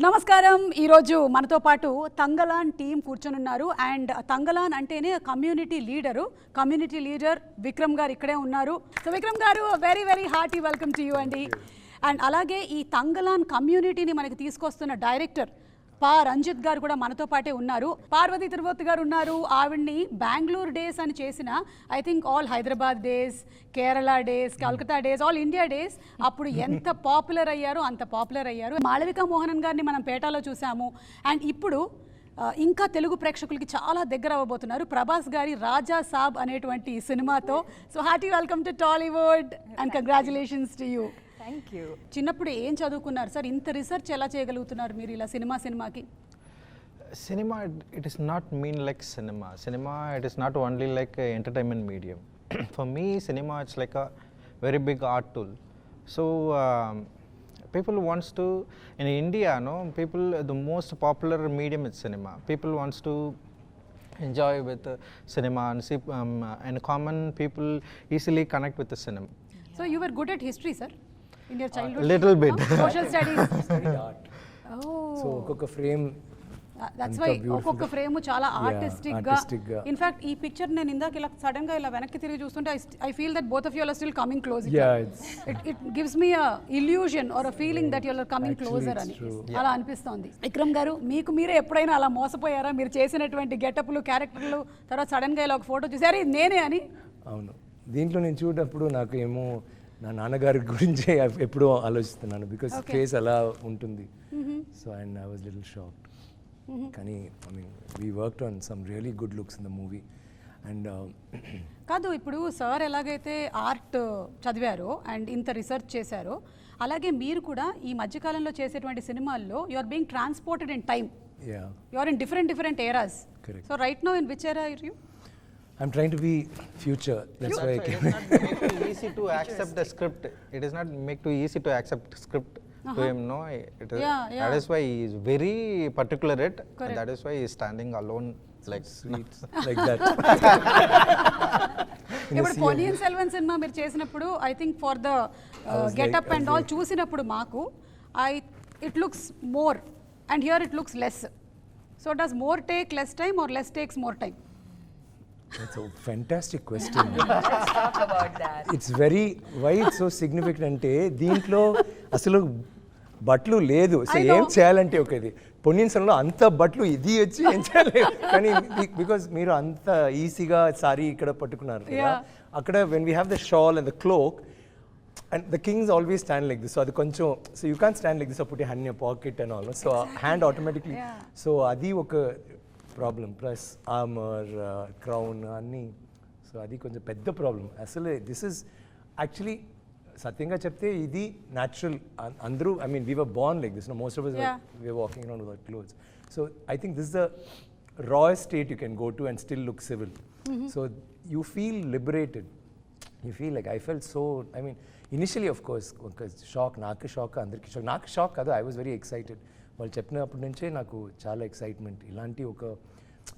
నమస్కారం ఈరోజు మనతో పాటు తంగలాన్ టీం కూర్చొనున్నారు అండ్ తంగలాన్ అంటేనే కమ్యూనిటీ లీడర్ విక్రమ్ గారు ఇక్కడే ఉన్నారు. సో విక్రమ్ గారు very very hearty welcome to you అండి. అండ్ అలాగే ఈ తంగలాన్ కమ్యూనిటీని మనకి తీసుకొస్తున్న డైరెక్టర్ రంజిత్ గారు కూడా మనతో పాటే ఉన్నారు. పార్వతి తిరుపతి గారు ఉన్నారు. ఆవిడ్ని బెంగళూరు డేస్ అని చేసిన I think all Hyderabad days, Kerala days, Calcutta days, all India days అప్పుడు ఎంత పాపులర్ అయ్యారో అంత పాపులర్ అయ్యారు. మాళవిక మోహనన్ గారిని మనం పేటలో చూసాము. అండ్ ఇప్పుడు ఇంకా తెలుగు ప్రేక్షకులకి చాలా దగ్గర అవ్వబోతున్నారు ప్రభాస్ గారి రాజా సాబ్ అనేటువంటి సినిమాతో. So hearty welcome to Tollywood and congratulations to you. Thank you. చిన్నప్పుడు ఏం చదువుకున్నారు సార్? ఇంత రీసెర్చ్ ఎలా చేయగలుగుతున్నారు మీరు ఇలా సినిమాకి? Cinema, it is not mean like cinema. Cinema, it is not only like a entertainment medium. For me, cinema it's like a very big art tool. So people wants to in India, no, people the most popular medium is cinema. People wants to enjoy with cinema and see, and common people easily connect with the cinema. So you were good at history, sir, in your childhood? Little bit. Social studies. Studied art. Oh. So ఒక్కొక్క frame that's why ఒక్కొక్క frame చాలా artistic గా. In fact ఈ picture నేను ఇందాక ఇలా sudden గా ఇలా వెనక్కి తిరిగి చూస్తుంటే I feel that both of you are still coming close. It gives me a illusion or a feeling that you are coming closer అని అలా అనిపిస్తోంది. విక్రమ్ గారు మీకు మీరే ఎప్పుడైనా అలా మోసపోయారా? మీరు చేసినటువంటి గెటప్లు, క్యారెక్టర్లు తర్వాత సడన్ గా ఇలా ఒక ఫోటో చూసారు ఇది నేనే అని? అవును, దీంట్లో నేను చూడప్పుడు నాకు ఏమో నా నాన్నగారి గురించే ఎప్పుడూ ఆలోచిస్తున్నాను బికాస్ ఫేస్ అలా ఉంటుంది. So and I was little shocked. కానీ I mean we worked on some really good looks in the movie. And కాదు, ఇప్పుడు సార్ ఎలాగైతే ఆర్ట్ చదివారో అండ్ ఇంత రీసెర్చ్ చేశారో అలాగే మీరు కూడా ఈ మధ్యకాలంలో చేసేటువంటి సినిమాల్లో you are being transported in time. You are in different eras. So right now in which era are you? I'm trying to be future. That's why I can. It is not make too easy to accept the script. It is not make too easy to accept script to him. No, it is, that is why he is very particular at. And that is why he is standing alone like Sweet like that. ఇప్పుడు Ponniyin Selvan cinema మీరు చేసినప్పుడు I think for the getup and all చూసినప్పుడు మాకు it looks more and here it looks less. So does more take less time or less takes more time? That's a fantastic question. Let's talk about that. It's very why it's so significant అంటే దీంట్లో అసలు బట్టలు లేదు. So ఏం చేయాలంటే ఒకది పొన్నియిన్ సెల్వన్లో అంత బట్టలు ఇది వచ్చి ఏం చేయాలి కానీ బికాజ్ మీరు అంత ఈజీగా సారీ ఇక్కడ పట్టుకున్నారు కదా. అక్కడ when we have the shawl and the cloak and the kings always stand like this. So అది కొంచెం so you can stand like this put hand in your pocket and all. So hand automatically. So అది ఒక problem. Plus armour, crown అన్నీ. So అది కొంచెం పెద్ద problem అసలు. This is actually సత్యంగా చెప్తే ఇది న్యాచురల్. అందరూ I mean we were born like this. Most of us we were walking around without clothes. So I think this is the rawest state you can go to and still look civil. So you feel liberated. You feel like I felt so, I mean initially of course shock, నాకు shock, అందరికీ shock. నాకు shock కాదు, I was very excited. వాళ్ళు చెప్పినప్పటి నుంచే నాకు చాలా excitement. ఇలాంటి ఒక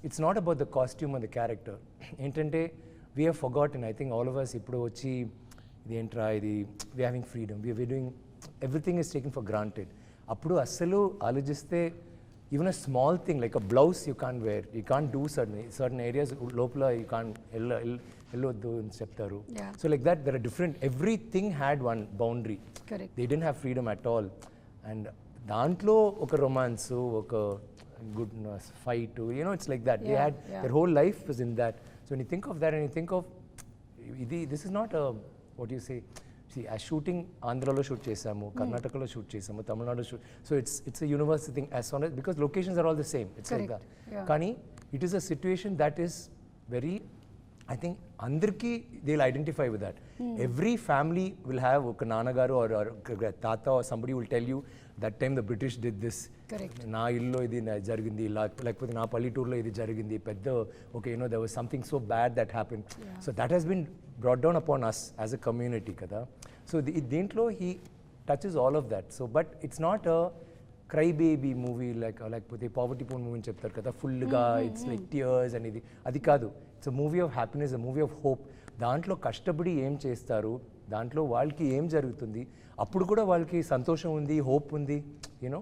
it's not about the costume and the character. ఏంటంటే we have forgotten I think all of us ఇప్పుడు వచ్చి ఇది ఏంట్రా ఇది we having freedom, we doing everything is taking for granted. అప్పుడు అస్సలు ఆలోచిస్తే even a small thing like a blouse you can't wear, you can't do certain areas లోపల you can't వెళ్ళొద్దు అని చెప్తారు. So like that there are different, everything had one boundary. They don't have freedom at all. And దాంట్లో ఒక romance, ఒక good fight, you know it's like that. They had their whole life was in that. So when you think of that and you think of ఇది, this is not a what you say, see a shooting ఆంధ్రాలో shoot చేసాము, కర్ణాటకలో shoot చేసాము, Tamil Nadu shoot. So it's a universal thing as long as because locations are all the same. It's like that. కానీ it is a situation that is very, I think అందరికీ they'll identify with that. Every family will have ఒక నాన్నగారు or తాత or somebody will tell you that time the British did this. నా ఇల్లులో ఇది జరిగింది, లేకపోతే నా పల్లెటూరులో ఇది జరిగింది పెద్ద. Okay, you know there was something so bad that happened. So that has been brought down upon us as a community కదా. So దీంట్లో he touches all of that. So but it's not a cry baby movie లేకపోతే poverty phone movie అని చెప్తారు కదా, ఫుల్గా it's like tears అనేది. అది కాదు. It's a movie of happiness, a movie of hope. దాంట్లో కష్టపడి ఏం చేస్తారు, దాంట్లో వాళ్ళకి ఏం జరుగుతుంది, అప్పుడు కూడా వాళ్ళకి సంతోషం ఉంది, హోప్ ఉంది, you know.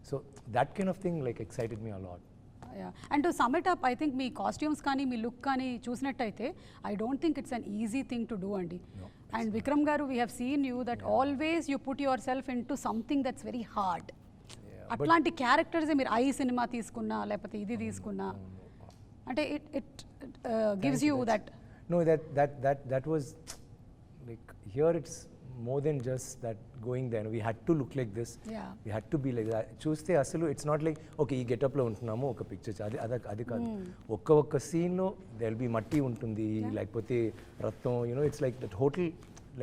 So that kind of thing like excited me a lot. And to some it up, I think me costumes కానీ మీ లుక్ కానీ చూసినట్టయితే I don't think it's an easy thing to do అండి. అండ్ విక్రమ్ గారు, we have seen you that always you put your self in to something that's very hard. అట్లాంటి characters మీరు I cinema తీసుకున్నా లేకపోతే ఇది తీసుకున్నా అంటే it gives you that. No, that was like here it's more than just that going there. We had to look like this. Yeah. We had to be like that. చూస్తే అసలు it's not like okay ఈ గెటప్లో ఉంటున్నాము ఒక picture అది కాదు. ఒక్క సీన్లో there will be మట్టి ఉంటుంది లేకపోతే రక్తం, it's like the total,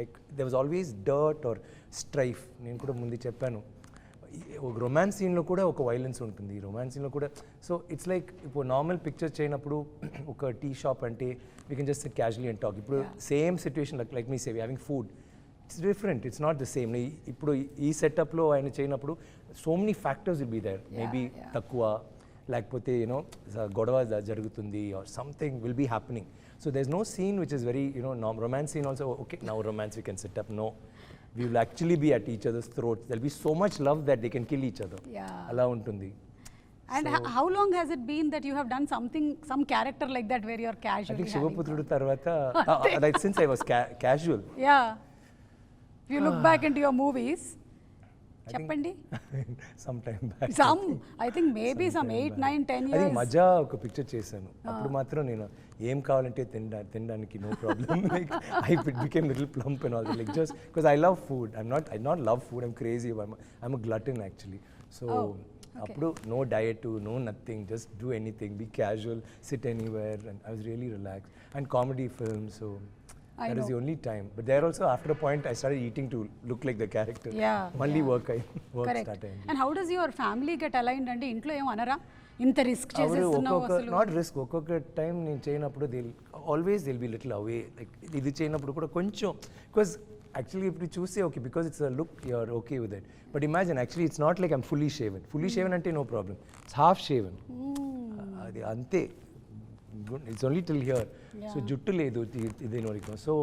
like there was always dirt or strife. నేను కూడా ముందు చెప్పాను, ఒక రొమాన్స్ సీన్లో కూడా ఒక వైలెన్స్ ఉంటుంది, రొమాన్స్ సీన్లో కూడా. సో ఇట్స్ లైక్ ఇప్పుడు నార్మల్ పిక్చర్ చేయనప్పుడు ఒక టీ షాప్ అంటే we can just sit casually and talk. ఇప్పుడు same situation like me say we having food, it's different, it's not the same. ఇప్పుడు ఈ సెటప్లో ఆయన చేయనప్పుడు so many factors will be there. Maybe తక్కువ లేకపోతే గొడవ జరుగుతుంది or something will be happening. So there's no scene which is very, romance scene also, okay, now romance we can set up. No, we will actually be at each other's throats. There'll be so much love that they can kill each other. Yeah. Alla untundi. And how long has it been that you have done some character like that where you're casually I think having Shivaputrudu tarvata, like since I was casual. Yeah. If you look back into your movies, చెప్పండి. Some time back. I think maybe some 8, 9, 10 years. I think మజా ఒక picture చేశాను, అప్పుడు మాత్రం నేను ఏం కావాలంటే తినడానికి no problem. Like I became little plump and all that, like just because I love food. I not love food, I'm crazy. I'm a glutton actually. So అప్పుడు no diet, no nothing, just do anything, be casual, sit anywhere, and I was really relaxed. And comedy films, so that is the only time. But there also after a point I started eating to look like the character. Only work started. And how does your family get aligned? అంటే ఇంట్లో ఏం అనరా ఇంత risk చేసేస్తున్నావు అసలు? Not risk, ఒక్కొక్క time నేను చేయనప్పుడు they'll be little away, like ఇది చేయనప్పుడు కూడా కొంచెం, because actually ఇప్పుడు చూస్తే okay, because it's a look you're okay with it. But imagine actually it's not like I'm fully shaven అంటే no problem, it's half shaven. అది అంతే, it's only till here. So జుట్టు లేదు ఇదే నోరికో. సో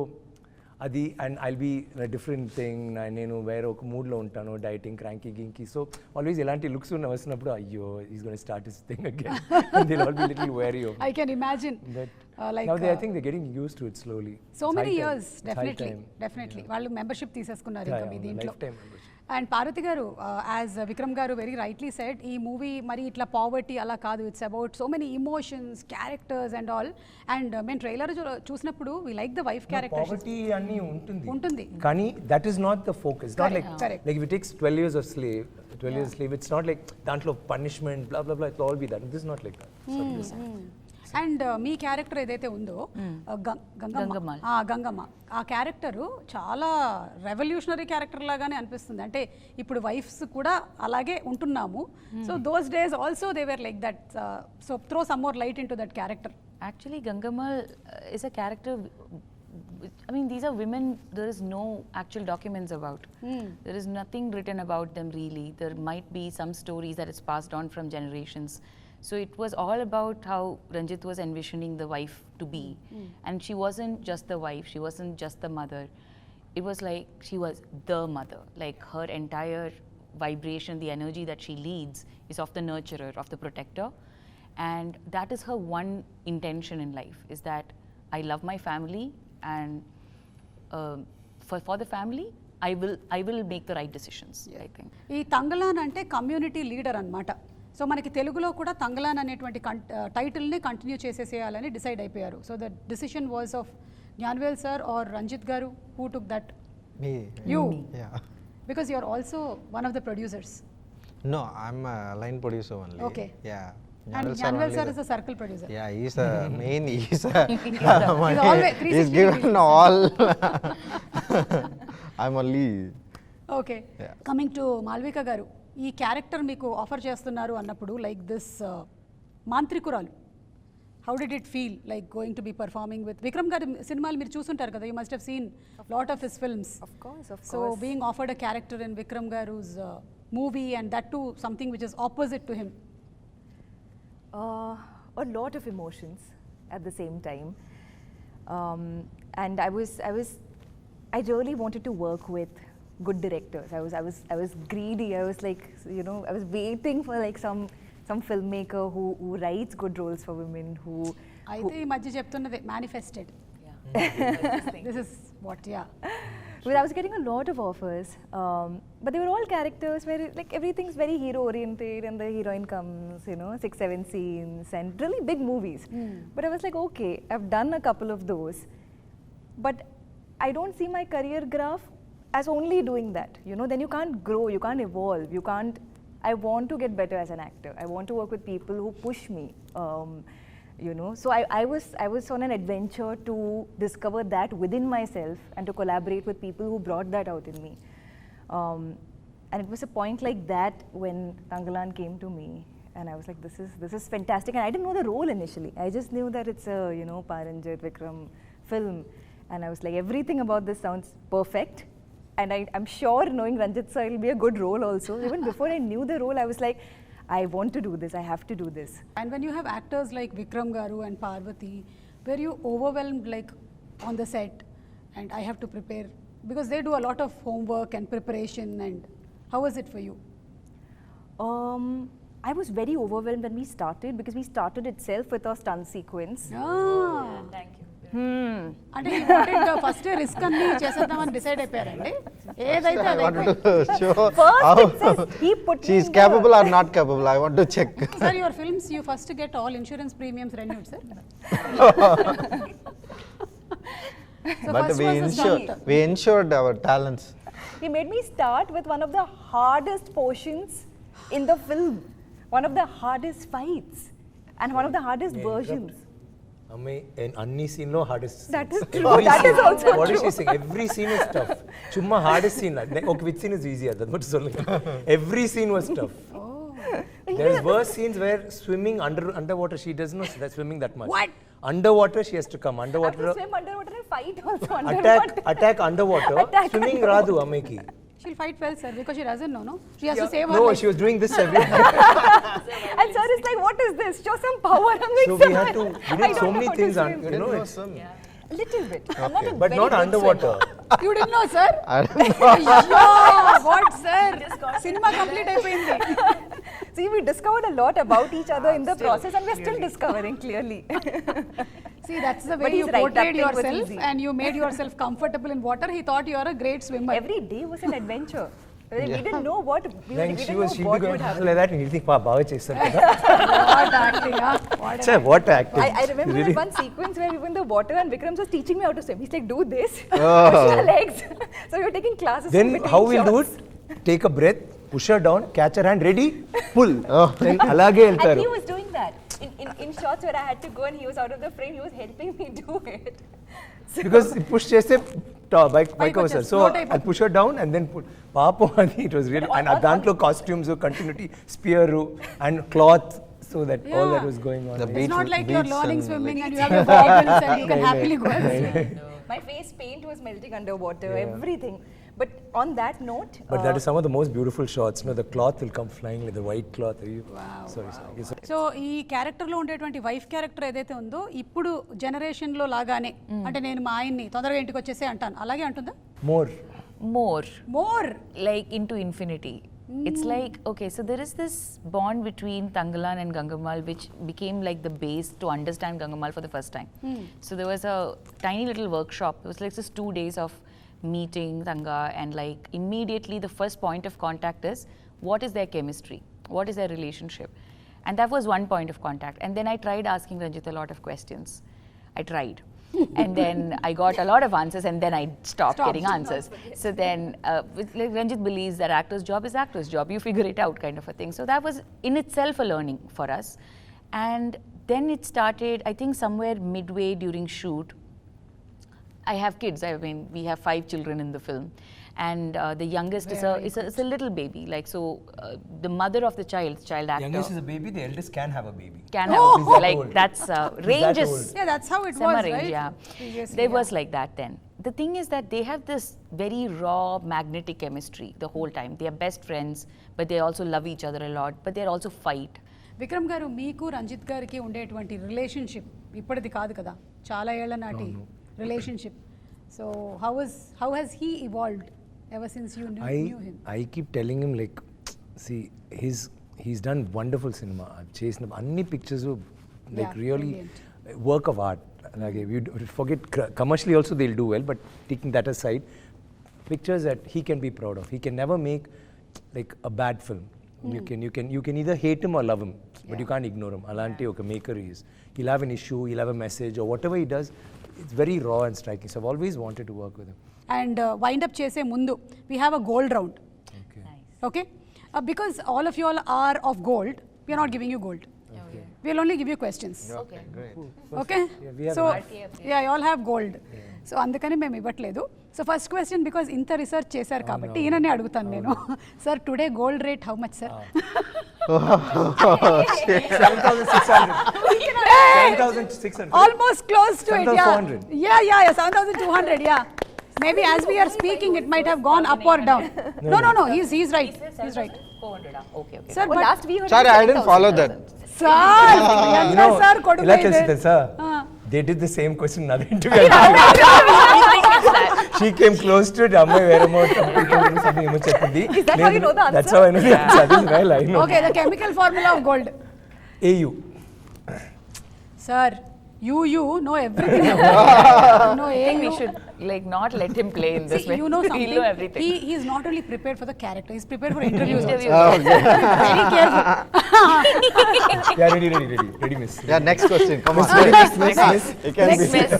అది, and I'll be different thing, నేను వేరే ఒక మూడ్లో ఉంటాను, డైటింగ్, క్రాంకీ గింకీ. సో ఆల్వేస్ ఇలాంటి లుక్స్ వస్తున్నప్పుడు అయ్యో he's gonna start this thing again, and they all be little very off. I can imagine. Like now I think they're getting used to it slowly. So many years, definitely. వాళ్ళు membership తీసేసుకున్నారు ఇంకా మీ దీంట్లో. And Parvati గారు, as Vikram గారు very rightly said, ఈ movie మరి ఇట్లా poverty అలా కాదు, it's about so many emotions, characters and all. And మేము ట్రైలర్ చూసినప్పుడు we like the wife character. Poverty అన్ని ఉంటుంది కానీ that is not the focus. Not like if it takes 12 years of slave, it's not like దాంట్లో punishment blah blah blah, it will all be that. This is not like that. And me character ఏదైతే ఉందో గంగమ్మ, ఆ character చాలా revolutionary character లాగానే అనిపిస్తుంది. అంటే ఇప్పుడు wives కూడా అలాగే ఉంటున్నాము. So those days also they were like that. So throw some more light in to that character. Actually, Gangamma is a character. I mean, these are women there is no actual documents about. There is nothing written about them really. There might be some stories that is passed on from generations. So it was all about how Ranjit was envisioning the wife to be. And she wasn't just the wife, she wasn't just the mother. It was like she was the mother. Like her entire vibration, the energy that she leads is of the nurturer, of the protector. And that is her one intention in life, is that I love my family, and for the family I will make the right decisions. I think ఈ తంగలాన్ అంటే community leader అన్నమాట. So మనకి తెలుగులో కూడా తంగలాన్ అనేటువంటి టైటిల్ని continue చేసేసేయాలని decide అయిపోయారు. So the decision was of Gnanavel sir or Ranjith garu? Who took that? Me. You? Yeah. Because you are also one of the producers. No, I'm a line producer only. Okay. Yeah. And Gnanvel sir is a circle producer. Yeah, he's the main. He's always 360 he's given all. I'm only. Okay. Coming to Malvika garu, ఈ character మీకు offer చేస్తున్నారు అన్నప్పుడు like this మాంత్రికురాలు, how did it feel like going to be performing with Vikram గారి సినిమాలు మీరు చూసుంటారు కదా, you must have seen lot of his films. of course so being offered a character in Vikram గారు's movie and that to something which is opposite to him. A lot of emotions at the same time, and I really wanted to work with good directors. I was greedy. I was like, you know, I was waiting for like some filmmaker who writes good roles for women, who అయితే ఈ మధ్య చెప్తున్నది manifested this is what yeah Well, I was getting a lot of offers, but they were all characters where like everything's very hero oriented, and the heroine comes, you know, 6-7 scenes and really big movies. But I was like, okay, I've done a couple of those, but I don't see my career graph as only doing that. You know, then you can't grow, you can't evolve, you can't. I want to get better as an actor. I want to work with people who push me. You know, so I was on an adventure to discover that within myself and to collaborate with people who brought that out in me. And it was a point like that when Tangalaan came to me, and I was like, this is fantastic. And I didn't know the role initially. I just knew that it's a, you know, Paranjit Vikram film, and I was like, everything about this sounds perfect. And I'm sure knowing Ranjit sir, it'll be a good role also. Even before I knew the role, I was like, I want to do this, I have to do this. And when you have actors like Vikram Garu and Parvati, were you overwhelmed like on the set and I have to prepare? Because they do a lot of homework and preparation, and how was it for you? I was very overwhelmed when we started, because we started itself with our stunt sequence. Thank you. అంటే first risk అన్ని చేసేద్దామని decide అయిపోయారండి ఏదైతే I అది wanted to show First how it says he put me she is in capable or not capable. I want to check. Sir your films you first get all insurance premiums renewed sir But we ensured our talents. He made me start with one of the hardest portions in the film, one of the hardest fights, and one of the hardest versions. అన్ని scene లో hardest. That is true. That is also What is true. she saying? Every scene is tough. Chumma hardest scene. Okay, which scene is easier? That's what சொல்லுங்க. Every scene was tough. There's worse scenes where swimming underwater, she doesn't know that swimming that much. What? Underwater she has to come. I have to Underwater swim underwater and fight also underwater. attack underwater. Attack Swimming రాదు అమ్మాయికి. she'll fight well sir because she doesn't know she has to save her No, life. she was doing this every time. And sir is like, what is this? Show some power. I'm like, So sir, we had to, we I did don't so know many how to things, swim. you know, it's, A little bit. I'm not a but very not good underwater. you didn't know sir I don't know. అయ్యో what sir cinema complete అయిపోయింది See, we discovered a lot about each other in the process, and we're still discovering clearly. see that's the way But you he's right, portrayed that thing was yourself easy. and you made yourself comfortable in water. He thought you are a great swimmer. Every day was an adventure. We didn't know what we Then didn't she know was, she'd be what going would happen. like that and you think, బాగా చేస్తారు కదా. what acting what Sir, what acting. I remember that one sequence where we were in the water and Vikram was teaching me how to swim. He's like, do this, Oh. push your legs. So we were taking classes. Then between how we'll do shots. it? Take a breath, push her down, catch her hand, ready, pull. Then అలాగే And వెళ్తారు. he was doing that in shots where I had to go and he was out of the frame. He was helping me do it. Because push చేస్తే bike over, sir. So float I'll push her down and then put. పాపం అది it was really, and దాంట్లో costumes, continuity, spear and cloth, so that all that was going on. The it's beach not like you're beats learning and swimming like- and you have your goggles and you can happily go and swim. My face paint was melting underwater, everything. But on that note, But that is some of the most beautiful shots. You know, the cloth will come flying, like the white cloth. Sorry. So ఈ character లో ఉండేటువంటి wife character ఏదైతే ఉందో ఇప్పుడు generation లో లాగానే అంటే నేను మా ఆయన్ని తొందరగా ఇంటికి వచ్చేసే అంటాను అలాగే అంటుందా More. More Like into infinity. It's like, okay, so there is this bond between Tangalaan and Gangamal which became like the base to understand Gangamal for the first time. So there was a tiny little workshop. It was like just 2 days of meeting Tanga, and like immediately the first point of contact is what is their chemistry? What is their relationship? And that was one point of contact. And then I tried asking Ranjit a lot of questions. I tried. And then I got a lot of answers and then I stopped getting answers. So then like Ranjit believes that actor's job is actor's job. You figure it out kind of a thing. So that was in itself a learning for us. And then it started, I think somewhere midway during shoot, I have kids. I mean, we have 5 children in the film, and the youngest is a little baby. Like so, the mother of the child actor. Youngest is a baby, the eldest can have a baby. Can have Is that like old? that's ranges. old? yeah that's how it Summer was range, right yeah. Previously, There yeah. was like that then. The thing is that they have this very raw magnetic chemistry the whole time. They are best friends, but they also love each other a lot, but they also fight. Vikram గారు మీకు రంజిత్ గారికి ఉండేటువంటి relationship ఇప్పటిది కాదు కదా చాలా ఏళ్ల నాటి relationship so how has he evolved ever since you knew him? I keep telling him like, see, he's done wonderful cinema. I've chased anni pictures like Yeah, really brilliant. work of art. Like if you forget commercially also they'll do well, but taking that aside, pictures that he can be proud of. He can never make like a bad film. You can either hate him or love him, but you can't ignore him. Alanti oka maker he is. He'll have an issue, he'll have a message, or whatever he does, it's very raw and striking. So I've always wanted to work with him. And wind up chese mundu, we have a gold round. Okay. Okay? Because all of you all are of gold, we are not giving you gold. Okay. We'll only give you questions. Okay. Great. Okay? Yeah, we have So, that. yeah, you all have gold. So అందుకని మేము ఇవ్వట్లేదు. So first question, because ఇంత research చేశారు కాబట్టి ఈయననే అడుగుతాను నేను. Sir today gold rate how much sir? 7,600. Almost close to it, yeah. 7,400. Yeah, 7,200, yeah. Maybe as we are speaking, it might have gone up or down. No, he's right. He's right. 400. Okay. Sir, Oh, but last we heard Sorry, I didn't follow that. sir, sir, కొడుకు ఇలా ఇది. తెలిసిందే sir, they did the same question in other interview. She came close to it. అమ్మాయి వేరే something ఏమో చెప్పింది. Is that how you know the answer? That's how I know the answer. That is well, I know. Okay, the chemical formula of gold. AU. Sir, you know everything. No, I think we should like not let him play in this See, way. you know something. He'll know everything. He is not only prepared for the character, he's prepared for interviews. Interviews. also. Very careful. Yeah, ready, miss. Yeah, next question. Come on. You can Next be. miss.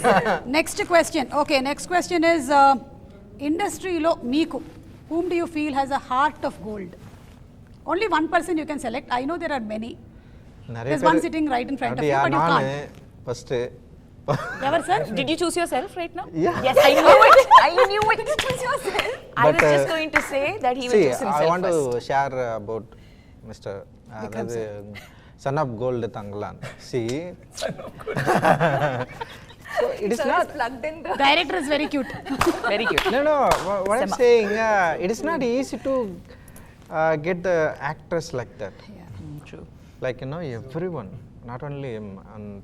Next question. Okay, next question is industry lo meeku, whom do you feel has a heart of gold? Only one person you can select. I know there are many. There's one sitting right in front of you, but you can't. First, Ever, sir? Did you choose yourself right now? Yeah. Yes, I knew it. I knew it. Did you choose yourself? I But, was just going to say that he will see, choose himself I want first. to share about Mr. Vikram, Son of Gold Tangalaan. See, so it is not. plugged in. Director is very cute. Very cute. No. What I'm saying, it is not easy to get the actors like that. True. Like everyone, not only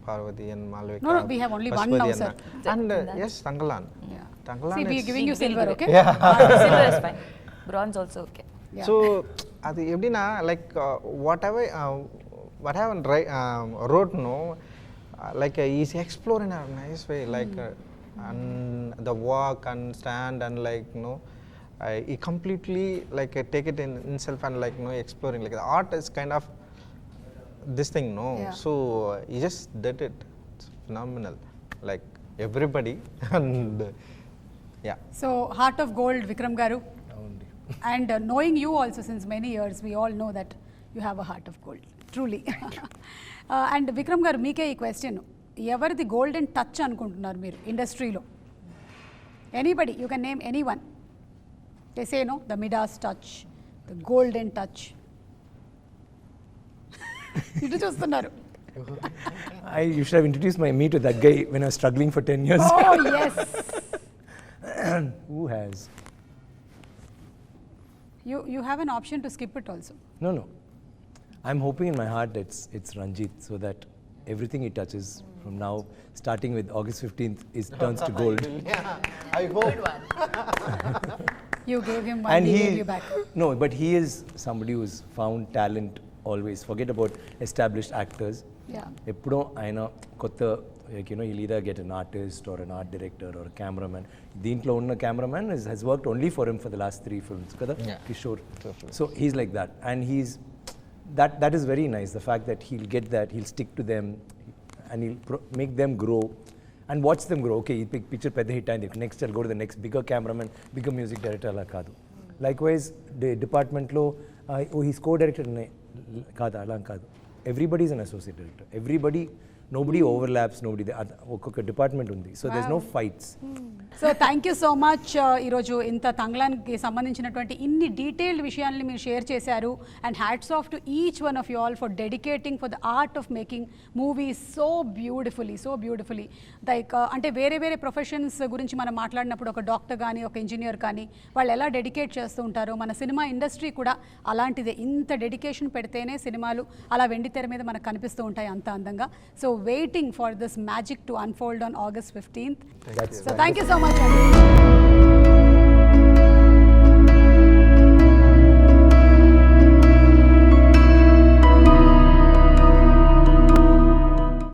Parvati and Malvika. No, we have only one now, Pashupati sir. And yes, Tangalaan. Yeah. Tangalaan See, we are is- giving you silver, okay? Silver is fine. Bronze also okay. Yeah. So அது எப்படின்னா like what I wrote like he's exploring in a nice way, like and the walk and stand and like he completely like take it in himself and like exploring, like the art is kind of this thing Yeah. so he just did it. It's phenomenal, like everybody. And yeah, So, heart of gold, Vikram garu. And knowing you also since many years, we all know that you have a heart of gold, truly. And Vikram garu, meeke ee question, evardi golden touch anukuntunnaru meer industry lo? Anybody, you can name anyone. They say the Midas touch, the golden touch. ఇటు చూస్తున్నారు. You should have introduced me to that guy when I was struggling for 10 years. Oh yes. Who has? You have an option to skip it also. No. I'm hoping in my heart it's Ranjit, so that everything he touches from now, starting with August 15th, turns to gold. I hope. You gave him one, And he he gave you back. No, but he is somebody who's found talent always. Forget about established actors. Yeah. ఎప్పుడో ఆయన కొత్త he'll either get an artist or an art director or a cameraman. దీంట్లో ఉన్న cameraman has worked only for him for the last 3 films కదా, Yeah. Kishore. So he's like that, and that is very nice, the fact that he'll get that, he'll stick to them, and he'll make them grow and watch them grow. Okay, ఈ picture పెద్ద hit అయింది, next I'll go to the next bigger cameraman, bigger music director, అలా కాదు. Likewise డిపార్ట్మెంట్లో ఈ score director కాదు, అలా కాదు. Everybody is an associate director. Nobody overlaps, ఒక్కొక్క డిపార్ట్మెంట్ ఉంది. So there's no fights. So thank you so much. ఈరోజు ఇంత తంగలాన్కి సంబంధించినటువంటి ఇన్ని డీటెయిల్డ్ విషయాల్ని మీరు షేర్ చేశారు. And hats off to each one of you all for dedicating for the art of making movies so beautifully. Like అంటే వేరే professions గురించి మనం మాట్లాడినప్పుడు ఒక డాక్టర్ కానీ ఒక ఇంజనీర్ కానీ వాళ్ళు ఎలా డెడికేట్ చేస్తూ ఉంటారో, మన సినిమా ఇండస్ట్రీ కూడా అలాంటిదే. ఇంత డెడికేషన్ పెడితేనే సినిమాలు అలా వెండితెర మీద మనకు కనిపిస్తూ ఉంటాయి అంత అందంగా. So waiting for this magic to unfold on August 15th. So thank you so much.